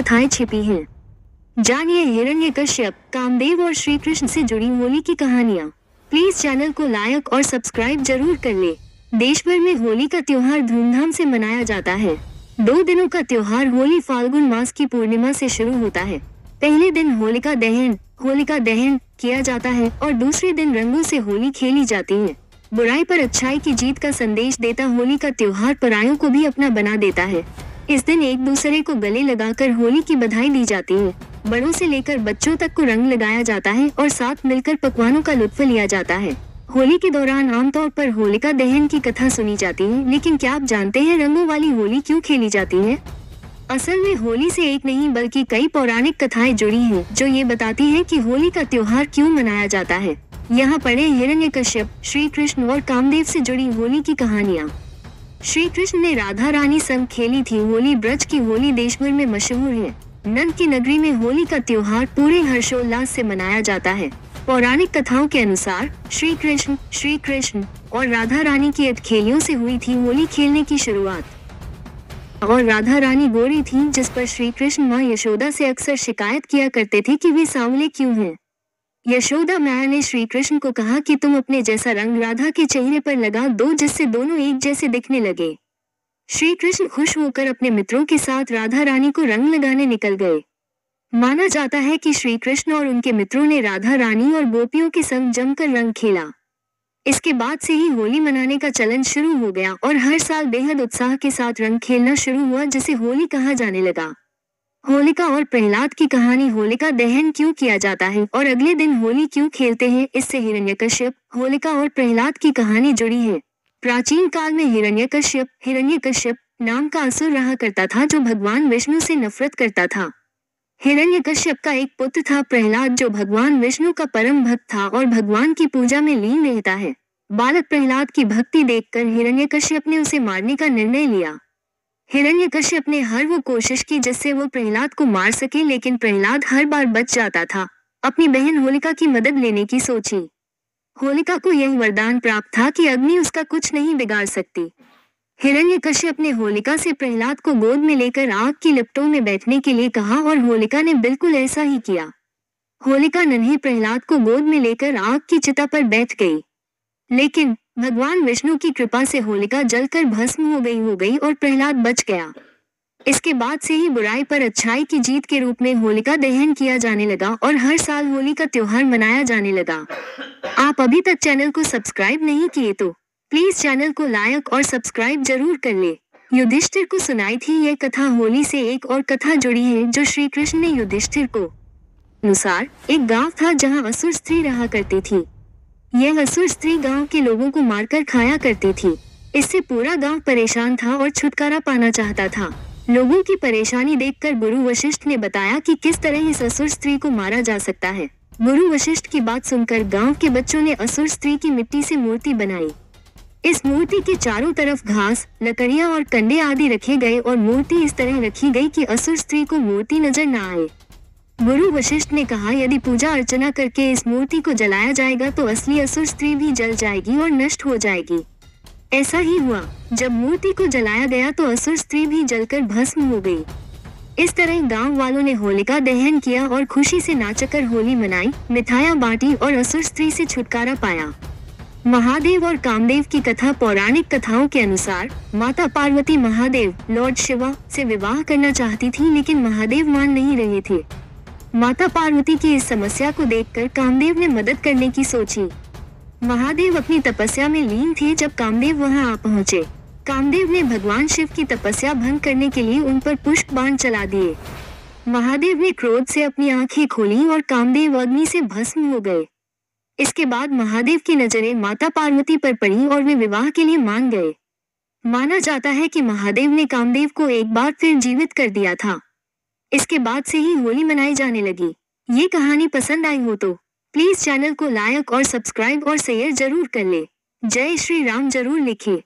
कथाएं छिपी हैं। जानिए हिरण्यकश्यप, कामदेव और श्री कृष्ण से जुड़ी होली की कहानियाँ। प्लीज चैनल को लाइक और सब्सक्राइब जरूर कर ले। देश भर में होली का त्योहार धूमधाम से मनाया जाता है। 2 दिनों का त्योहार होली फाल्गुन मास की पूर्णिमा से शुरू होता है। पहले दिन होलिका दहन किया जाता है और दूसरे दिन रंगों से होली खेली जाती है। बुराई पर अच्छाई की जीत का संदेश देता होली का त्योहार परायों को भी अपना बना देता है। इस दिन एक दूसरे को गले लगाकर होली की बधाई दी जाती है। बड़ों से लेकर बच्चों तक को रंग लगाया जाता है और साथ मिलकर पकवानों का लुत्फ लिया जाता है। होली के दौरान आमतौर पर होलिका दहन की कथा सुनी जाती है, लेकिन क्या आप जानते हैं रंगों वाली होली क्यों खेली जाती है? असल में होली से एक नहीं बल्कि कई पौराणिक कथाएं जुड़ी हैं, जो ये बताती हैं कि होली का त्योहार क्यों मनाया जाता है। यहाँ पढ़े हिरण्यकश्यप, श्री कृष्ण और कामदेव से जुड़ी होली की कहानियाँ। श्री कृष्ण ने राधा रानी संग खेली थी होली। ब्रज की होली देश भर में मशहूर है। नंद की नगरी में होली का त्योहार पूरे हर्षोल्लास से मनाया जाता है। पौराणिक कथाओं के अनुसार श्री कृष्ण और राधा रानी की अटखेलियों से हुई थी होली खेलने की शुरुआत। और राधा रानी गोरी थी, जिस पर श्री कृष्ण माँ यशोदा से अक्सर शिकायत किया करते थे कि वे सांवले क्यों हैं। यशोदा मैया ने श्री कृष्ण को कहा कि तुम अपने जैसा रंग राधा के चेहरे पर लगा दो, जिससे दोनों एक जैसे दिखने लगे। श्री कृष्ण खुश होकर अपने मित्रों के साथ राधा रानी को रंग लगाने निकल गए। माना जाता है कि श्री कृष्ण और उनके मित्रों ने राधा रानी और गोपियों के संग जमकर रंग खेला। इसके बाद से ही होली मनाने का चलन शुरू हो गया और हर साल बेहद उत्साह के साथ रंग खेलना शुरू हुआ, जिसे होली कहा जाने लगा। होलिका और प्रहलाद की कहानी। होलिका दहन क्यों किया जाता है और अगले दिन होली क्यों खेलते हैं, इससे हिरण्यकश्यप, होलिका और प्रहलाद की कहानी जुड़ी है। प्राचीन काल में हिरण्यकश्यप नाम का असुर रहा करता था, जो भगवान विष्णु से नफरत करता था। हिरण्यकश्यप का एक पुत्र था प्रहलाद, जो भगवान विष्णु का परम भक्त था और भगवान की पूजा में लीन रहता है। बालक प्रहलाद की भक्ति देखकर हिरण्यकश्यप ने उसे मारने का निर्णय लिया। हिरण्यकश्यप ने हर वो कोशिश की जिससे वो प्रहलाद को मार सके, लेकिन प्रहलाद हर बार बच जाता था। अपनी बहन होलिका की मदद लेने की सोची। होलिका को यह वरदान प्राप्त था कि अग्नि उसका कुछ नहीं बिगाड़ सकती। हिरण्यकश्यप ने होलिका से प्रहलाद को गोद में लेकर आग की लिपटों में बैठने के लिए कहा और होलिका ने बिल्कुल ऐसा ही किया। होलिका नन्हे प्रहलाद को गोद में लेकर आग की चिता पर बैठ गई, लेकिन भगवान विष्णु की कृपा से होलिका जलकर भस्म हो गई और प्रहलाद बच गया। इसके बाद से ही बुराई पर अच्छाई की जीत के रूप में होलिका दहन किया जाने लगा और हर साल होली का त्योहार मनाया जाने लगा। आप अभी तक चैनल को सब्सक्राइब नहीं किए तो प्लीज चैनल को लाइक और सब्सक्राइब जरूर कर ले। युधिष्ठिर को सुनाई थी यह कथा। होली से एक और कथा जुड़ी है जो श्री कृष्ण ने युधिष्ठिर को। अनुसार एक गांव था जहां असुर स्त्री रहा करती थी। यह असुर स्त्री गांव के लोगों को मारकर खाया करती थी। इससे पूरा गांव परेशान था और छुटकारा पाना चाहता था। लोगों की परेशानी देखकर गुरु वशिष्ठ ने बताया कि किस तरह इस असुर स्त्री को मारा जा सकता है। गुरु वशिष्ठ की बात सुनकर गांव के बच्चों ने असुर स्त्री की मिट्टी से मूर्ति बनाई। इस मूर्ति के चारों तरफ घास, लकड़ियां और कंडे आदि रखे गए और मूर्ति इस तरह रखी गई कि असुर स्त्री को मूर्ति नजर न आए। गुरु वशिष्ठ ने कहा, यदि पूजा अर्चना करके इस मूर्ति को जलाया जाएगा तो असली असुर स्त्री भी जल जाएगी और नष्ट हो जाएगी। ऐसा ही हुआ। जब मूर्ति को जलाया गया तो असुर स्त्री भी जलकर भस्म हो गई। इस तरह गांव वालों ने होलिका दहन किया और खुशी से नाचकर होली मनाई, मिठाइयां बांटी और असुर स्त्री से छुटकारा पाया। महादेव और कामदेव की कथा। पौराणिक कथाओं के अनुसार माता पार्वती महादेव लॉर्ड शिवा से विवाह करना चाहती थी, लेकिन महादेव मान नहीं रहे थे। माता पार्वती की इस समस्या को देखकर कामदेव ने मदद करने की सोची। महादेव अपनी तपस्या में लीन थे जब कामदेव वहां आ पहुंचे। कामदेव ने भगवान शिव की तपस्या भंग करने के लिए उन पर पुष्प बाण चला दिए। महादेव ने क्रोध से अपनी आंखें खोली और कामदेव अग्नि से भस्म हो गए। इसके बाद महादेव की नजरें माता पार्वती पर पड़ी और वे विवाह के लिए मान गए। माना जाता है कि महादेव ने कामदेव को एक बार फिर जीवित कर दिया था। इसके बाद से ही होली मनाई जाने लगी। ये कहानी पसंद आई हो तो प्लीज चैनल को लाइक और सब्सक्राइब और शेयर जरूर कर ले। जय श्री राम जरूर लिखे।